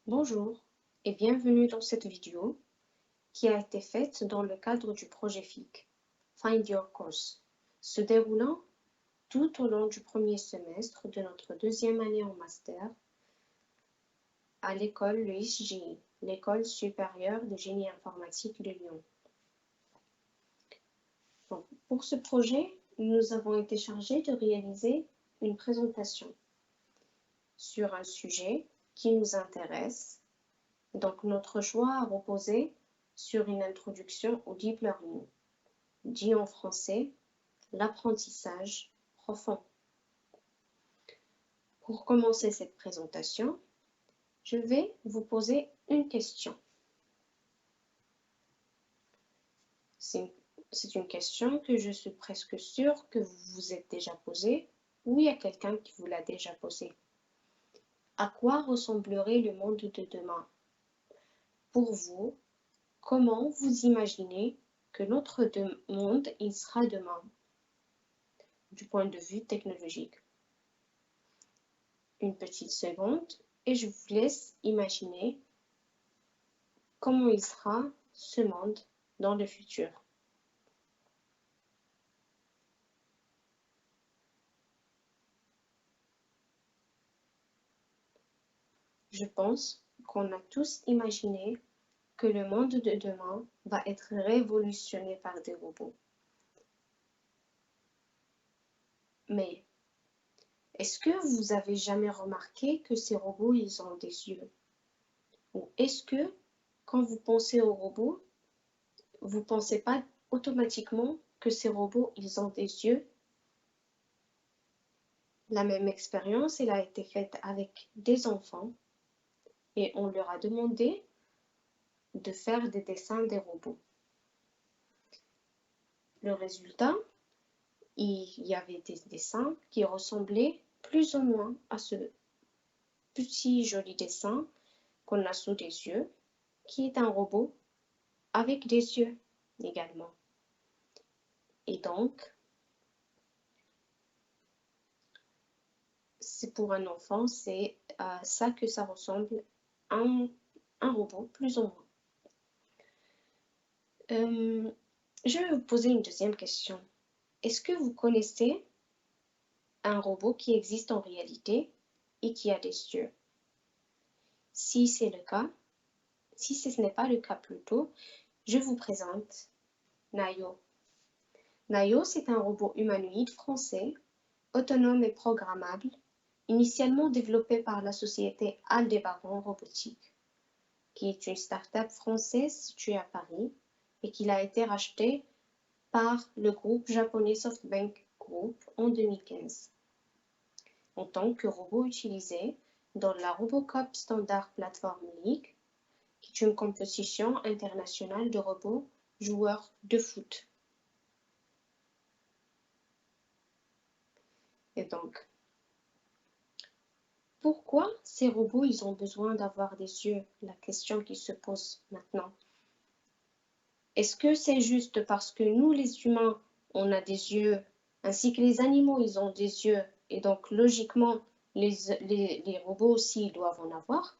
Bonjour et bienvenue dans cette vidéo qui a été faite dans le cadre du projet FIC, Find Your Course, se déroulant tout au long du premier semestre de notre deuxième année en master à l'école l'USGI, l'école supérieure de génie informatique de Lyon. Pour ce projet, nous avons été chargés de réaliser une présentation sur un sujet qui nous intéresse. Donc, notre choix a reposé sur une introduction au Deep Learning, dit en français l'apprentissage profond. Pour commencer cette présentation, je vais vous poser une question. C'est une question que je suis presque sûre que vous vous êtes déjà posée ou il y a quelqu'un qui vous l'a déjà posée. À quoi ressemblerait le monde de demain? Pour vous, comment vous imaginez que notre monde il sera demain du point de vue technologique? Une petite seconde et je vous laisse imaginer comment il sera ce monde dans le futur. Je pense qu'on a tous imaginé que le monde de demain va être révolutionné par des robots. Mais est-ce que vous avez jamais remarqué que ces robots, ils ont des yeux? Ou est-ce que quand vous pensez aux robots, vous ne pensez pas automatiquement que ces robots, ils ont des yeux? La même expérience, elle a été faite avec des enfants et on leur a demandé de faire des dessins des robots. Le résultat, il y avait des dessins qui ressemblaient plus ou moins à ce petit joli dessin qu'on a sous les yeux, qui est un robot avec des yeux également. Et donc, c'est pour un enfant, c'est ça que ça ressemble à un robot, plus ou moins. Je vais vous poser une deuxième question. Est-ce que vous connaissez un robot qui existe en réalité et qui a des yeux? Si c'est le cas, si ce n'est pas le cas plutôt, je vous présente Nayo. Nayo, c'est un robot humanoïde français, autonome et programmable, initialement développé par la société Aldebaran Robotique, qui est une start-up française située à Paris et qui a été rachetée par le groupe japonais SoftBank Group en 2015. En tant que robot utilisé dans la Robocop Standard Platform League, qui est une compétition internationale de robots joueurs de foot. Et donc, pourquoi ces robots ils ont besoin d'avoir des yeux? La question qui se pose maintenant. Est-ce que c'est juste parce que nous, les humains, on a des yeux, ainsi que les animaux, ils ont des yeux, et donc logiquement, les robots aussi, ils doivent en avoir?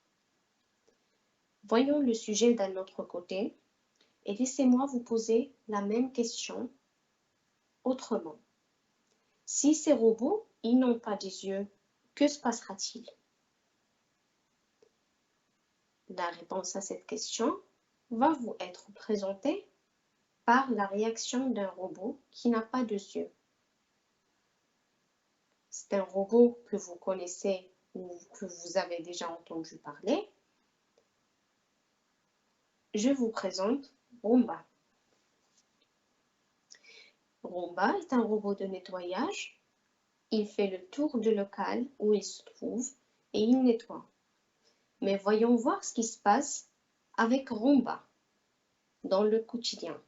Voyons le sujet d'un autre côté, et laissez-moi vous poser la même question autrement. Si ces robots, ils n'ont pas des yeux, que se passera-t-il? La réponse à cette question va vous être présentée par la réaction d'un robot qui n'a pas de yeux. C'est un robot que vous connaissez ou que vous avez déjà entendu parler. Je vous présente Roomba. Roomba est un robot de nettoyage. Il fait le tour du local où il se trouve et il nettoie. Mais voyons voir ce qui se passe avec Roomba dans le quotidien.